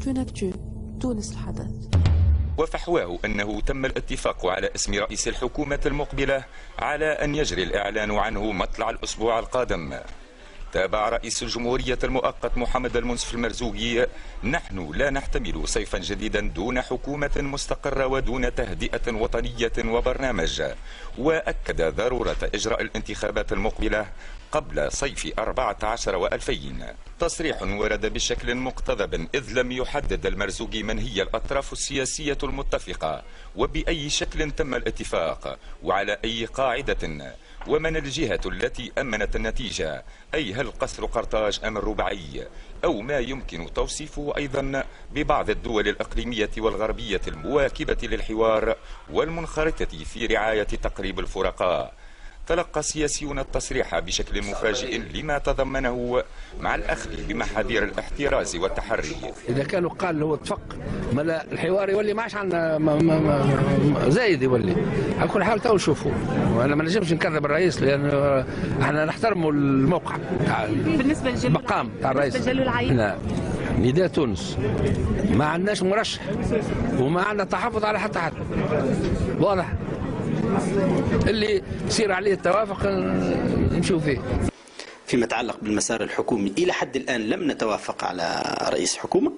تونكتو تونس الحدث. وفحواه أنه تم الاتفاق على اسم رئيس الحكومة المقبلة على أن يجري الإعلان عنه مطلع الأسبوع القادم. تابع رئيس الجمهورية المؤقت محمد المنصف المرزوقي: نحن لا نحتمل صيفا جديدا دون حكومة مستقرة ودون تهدئة وطنية وبرنامج، وأكد ضرورة إجراء الانتخابات المقبلة قبل صيف 14 و2000. تصريح ورد بشكل مقتضب إذ لم يحدد المرزوقي من هي الأطراف السياسية المتفقة وبأي شكل تم الاتفاق وعلى أي قاعدة ومن الجهة التي أمنت النتيجة، أي هل قصر قرطاج أم الرباعي، أو ما يمكن توصيفه أيضا ببعض الدول الإقليمية والغربية المواكبة للحوار والمنخرطة في رعاية تقريب الفرقاء. تلقى السياسيون التصريح بشكل مفاجئ لما تضمنه مع الأخذ بمحاذير الاحتراز والتحري. إذا كانوا قال هو اتفق ما الحوار يولي ما عادش عندنا زايد يولي. على كل حال تو نشوفوا، وانا ما نجمش نكذب الرئيس لأن احنا نحترموا الموقع بالنسبة المقام تاع الرئيس. احنا نداء تونس ما عندناش مرشح وما عندنا تحفظ على حتى حد، واضح. اللي يصير عليه التوافق نشوف فيه. فيما يتعلق بالمسار الحكومي إلى حد الآن لم نتوافق على رئيس حكومة،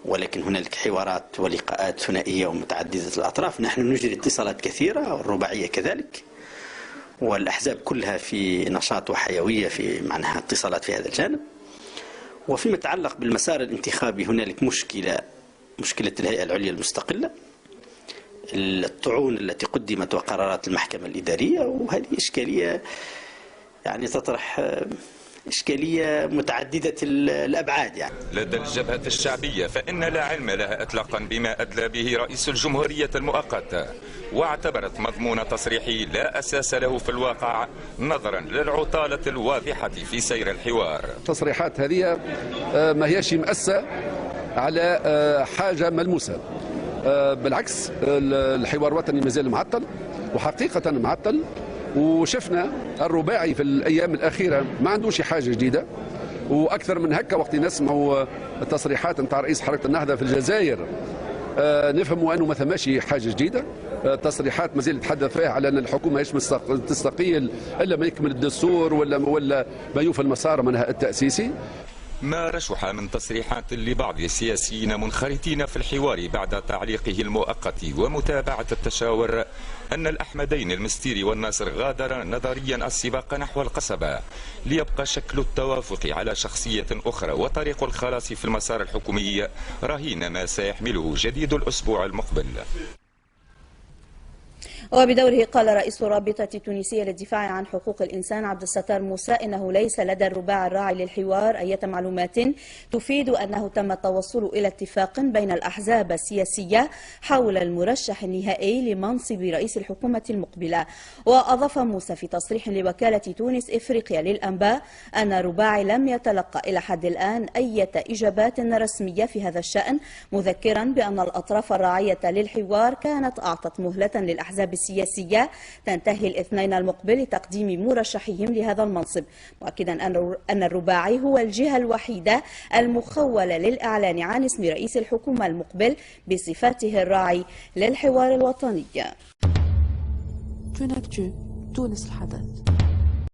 ولكن هنالك حوارات ولقاءات ثنائية ومتعددة الأطراف. نحن نجري اتصالات كثيرة والرباعية كذلك، والأحزاب كلها في نشاط وحيوية في معناها اتصالات في هذا الجانب. وفيما يتعلق بالمسار الانتخابي هنالك مشكلة الهيئة العليا المستقلة، الطعون التي قدمت وقرارات المحكمة الإدارية، وهذه إشكالية يعني تطرح إشكالية متعددة الأبعاد. يعني لدى الجبهة الشعبية فإن لا علم لها إطلاقا بما أدلى به رئيس الجمهورية المؤقت، واعتبرت مضمون تصريحه لا أساس له في الواقع نظرا للعطالة الواضحة في سير الحوار. التصريحات هذه ما هيش مؤسسة على حاجة ملموسة، بالعكس الحوار الوطني مازال معطل وحقيقة معطل. وشفنا الرباعي في الأيام الأخيرة ما عندوش حاجة جديدة، وأكثر من هكا وقت نسمعوا التصريحات نتاع رئيس حركة النهضة في الجزائر نفهموا أنه ما ثماش حاجة جديدة. تصريحات مازال يتحدث فيها على أن الحكومة ماهيش تستقيل إلا ما يكمل الدستور ولا ما يوفى المسار منها التأسيسي. ما رشح من تصريحات لبعض السياسيين منخرطين في الحوار بعد تعليقه المؤقت ومتابعة التشاور أن الأحمدين المستيري والناصر غادر نظريا السباق نحو القصبة، ليبقى شكل التوافق على شخصية أخرى وطريق الخلاص في المسار الحكومي رهين ما سيحمله جديد الأسبوع المقبل. وبدوره قال رئيس الرابطة التونسية للدفاع عن حقوق الإنسان عبد الستار موسى إنه ليس لدى الرباع الراعي للحوار أي معلومات تفيد أنه تم التوصل إلى اتفاق بين الأحزاب السياسية حول المرشح النهائي لمنصب رئيس الحكومة المقبلة. وأضاف موسى في تصريح لوكالة تونس إفريقيا للأنباء أن الرباعي لم يتلقى إلى حد الآن أي إجابات رسمية في هذا الشأن، مذكرا بأن الأطراف الراعية للحوار كانت أعطت مهلة للأحزاب السياسية تنتهي الاثنين المقبل لتقديم مرشحهم لهذا المنصب، مؤكدا أن الرباعي هو الجهة الوحيدة المخولة للإعلان عن اسم رئيس الحكومة المقبل بصفاته الراعي للحوار الوطني. تونكتو تونس الحدث.